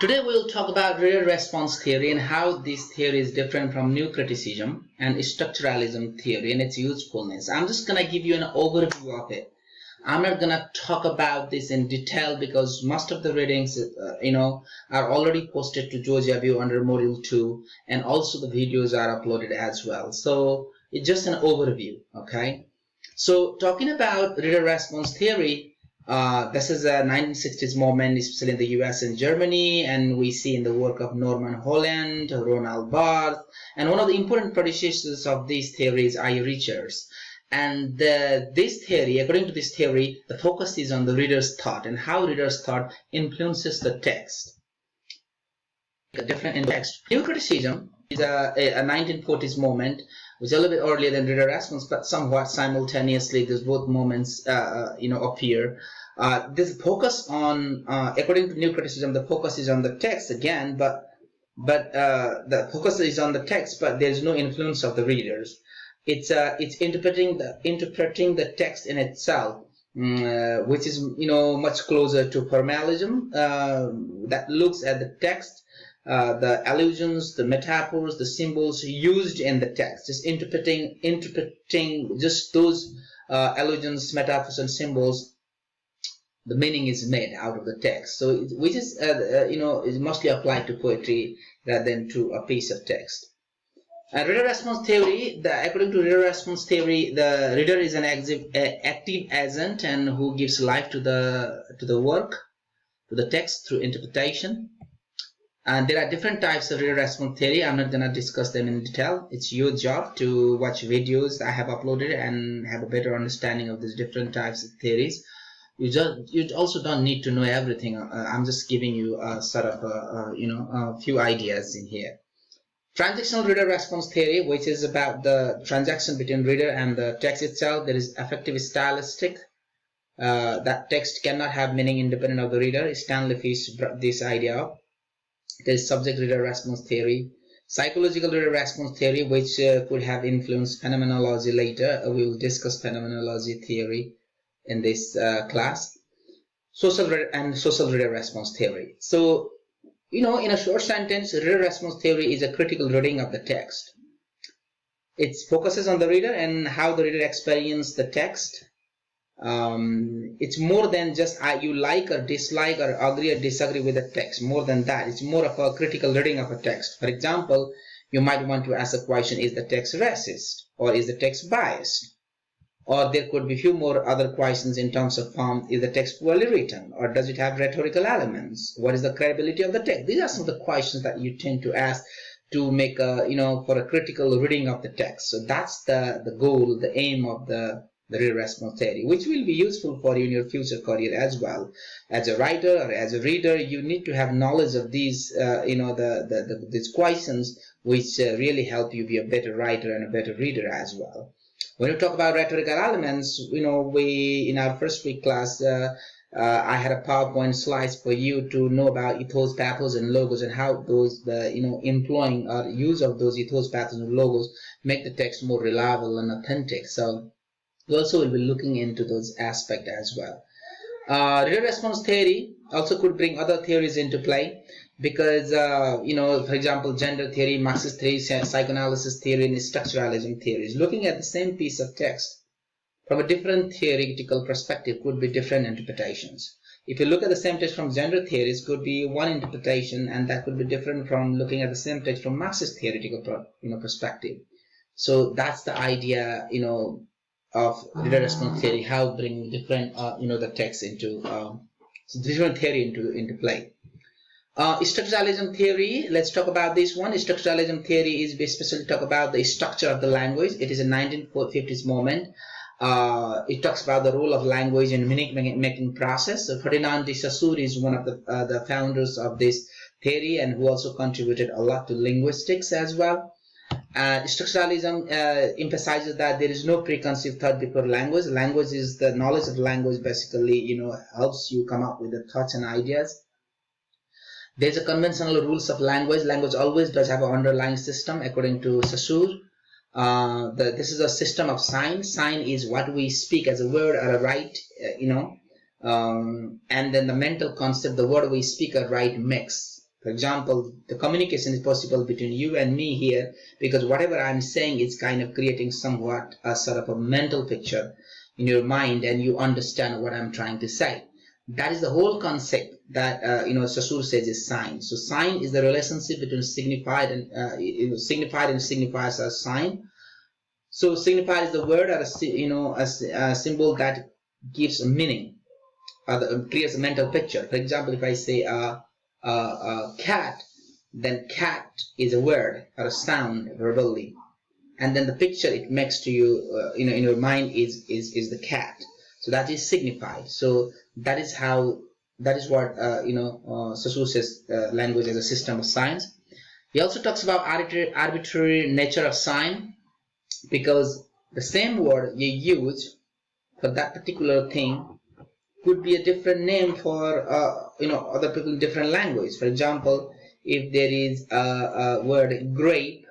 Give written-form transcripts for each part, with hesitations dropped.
Today we will talk about reader response theory and how this theory is different from new criticism and structuralism theory and its usefulness. I'm just going to give you an overview of it. I'm not going to talk about this in detail because most of the readings, are already posted to Georgia View under Module 2, and also the videos are uploaded as well. So it's just an overview, okay? So talking about reader response theory, this is a 1960s movement, especially in the US and Germany, and we see in the work of Norman Holland, Ronald Barthes, and one of the important predecessors of these theories, I. Richards. And this theory, according to this theory, the focus is on the reader's thought and how reader's thought influences the text. Different in text. New criticism is a 1940s movement, which is a little bit earlier than reader response, but somewhat simultaneously, these both moments, appear. This focus on, according to new criticism, the focus is on the text again, but the focus is on the text, but there is no influence of the readers. It's interpreting the text in itself, which is much closer to formalism, that looks at the text, the allusions, the metaphors, the symbols used in the text, just interpreting just those allusions, metaphors, and symbols. The meaning is made out of the text, so which is is mostly applied to poetry rather than to a piece of text. Reader response theory. According to reader response theory, the reader is an active agent and who gives life to the work, to the text through interpretation. And there are different types of reader response theory. I'm not going to discuss them in detail. It's your job to watch videos I have uploaded and have a better understanding of these different types of theories. You also don't need to know everything. I'm just giving you a sort of a few ideas in here. Transactional reader response theory, which is about the transaction between reader and the text itself. There is affective stylistic. That text cannot have meaning independent of the reader. Stanley Fish brought this idea up. There is subject reader response theory. Psychological reader response theory, which could have influenced phenomenology later. We will discuss phenomenology theory in this class. Social reader response theory. So, in a short sentence, reader response theory is a critical reading of the text. It focuses on the reader and how the reader experiences the text. It's more than just you like or dislike or agree or disagree with the text. More than that, it's more of a critical reading of a text. For example, you might want to ask the question, is the text racist or is the text biased? Or there could be few more other questions in terms of form. Is the text poorly written or does it have rhetorical elements? What is the credibility of the text? These are some of the questions that you tend to ask to make for a critical reading of the text. So that's the goal, the aim of the reader response theory, which will be useful for you in your future career as well. As a writer or as a reader, you need to have knowledge of these, these questions, which really help you be a better writer and a better reader as well. When you talk about rhetorical elements, we in our first week class, I had a PowerPoint slides for you to know about ethos, pathos, and logos, and how those employing or use of those ethos, pathos, and logos make the text more reliable and authentic. So we also will be looking into those aspects as well. Reader response theory also could bring other theories into play because, for example, gender theory, Marxist theory, psychoanalysis theory, and structuralism theories. Looking at the same piece of text from a different theoretical perspective could be different interpretations. If you look at the same text from gender theories, could be one interpretation, and that could be different from looking at the same text from Marxist theoretical perspective. So that's the idea, of reader response theory, how bring different the text into different theory into play. Structuralism theory, let's talk about this one. Structuralism theory is especially talk about the structure of the language. It is a 1950s moment. It talks about the role of language in meaning making process. So Ferdinand de Saussure is one of the founders of this theory and who also contributed a lot to linguistics as well. Structuralism emphasizes that there is no preconceived thought before language. Language is the knowledge of language, basically, helps you come up with the thoughts and ideas. There's a conventional rules of language. Language always does have an underlying system, according to Saussure. This is a system of sign. Sign is what we speak as a word or a write, and then the mental concept, the word we speak or write mix. For example, the communication is possible between you and me here because whatever I'm saying is kind of creating somewhat a sort of a mental picture in your mind, and you understand what I'm trying to say. That is the whole concept that Saussure says is sign. So sign is the relationship between signified and signified and signifiers as sign. So signified is the word or a symbol that gives a meaning, creates a mental picture. For example, if I say cat, then cat is a word or a sound verbally, and then the picture it makes to you, in your mind is the cat. So that is signified. So that is what Saussure says language as a system of signs. He also talks about arbitrary nature of sign, because the same word you use for that particular thing could be a different name for other people in different language. For example, if there is a word grape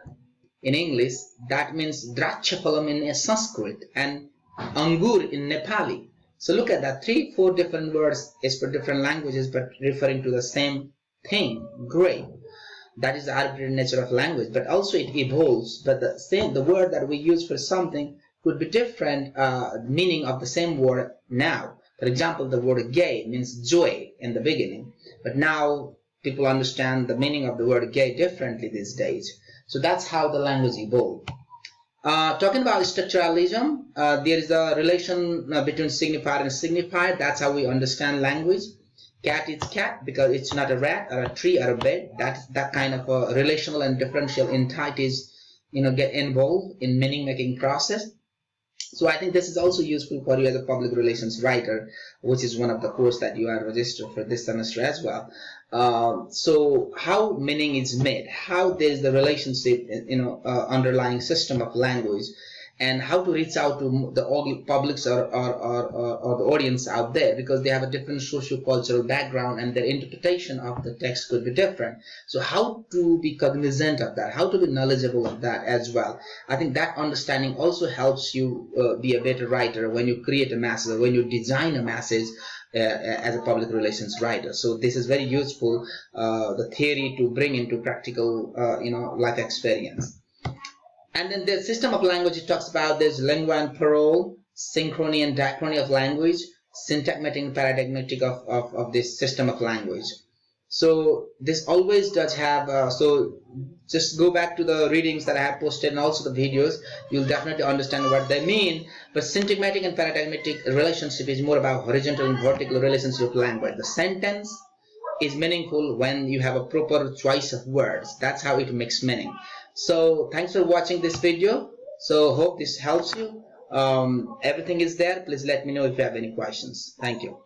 in English, that means drachapalam in Sanskrit and angur in Nepali. So look at that, 3-4 different words is for different languages but referring to the same thing, grape. That is the arbitrary nature of language. But also it evolves, but the word that we use for something could be different meaning of the same word now. For example, the word gay means joy in the beginning, but now people understand the meaning of the word gay differently these days. So that's how the language evolved. Talking about structuralism, there is a relation between signifier and signifier. That's how we understand language. Cat is cat because it's not a rat or a tree or a bed. That kind of a relational and differential entities get involved in meaning making process. So I think this is also useful for you as a public relations writer, which is one of the course that you are registered for this semester as well. So how meaning is made, how there is the relationship, underlying system of language, and how to reach out to the publics or the audience out there, because they have a different socio-cultural background and their interpretation of the text could be different. So how to be cognizant of that, how to be knowledgeable of that as well. I think that understanding also helps you be a better writer when you create a message or when you design a message as a public relations writer. So this is very useful, the theory to bring into practical life experience. And then the system of language, it talks about there's lingua and parole, synchrony and diachrony of language, syntagmatic and paradigmatic of this system of language. So this always does have, so just go back to the readings that I have posted and also the videos, you'll definitely understand what they mean. But syntagmatic and paradigmatic relationship is more about horizontal and vertical relationship of language. The sentence is meaningful when you have a proper choice of words. That's how it makes meaning. So thanks for watching this video. So hope this helps you. Everything is there. Please let me know if you have any questions. Thank you.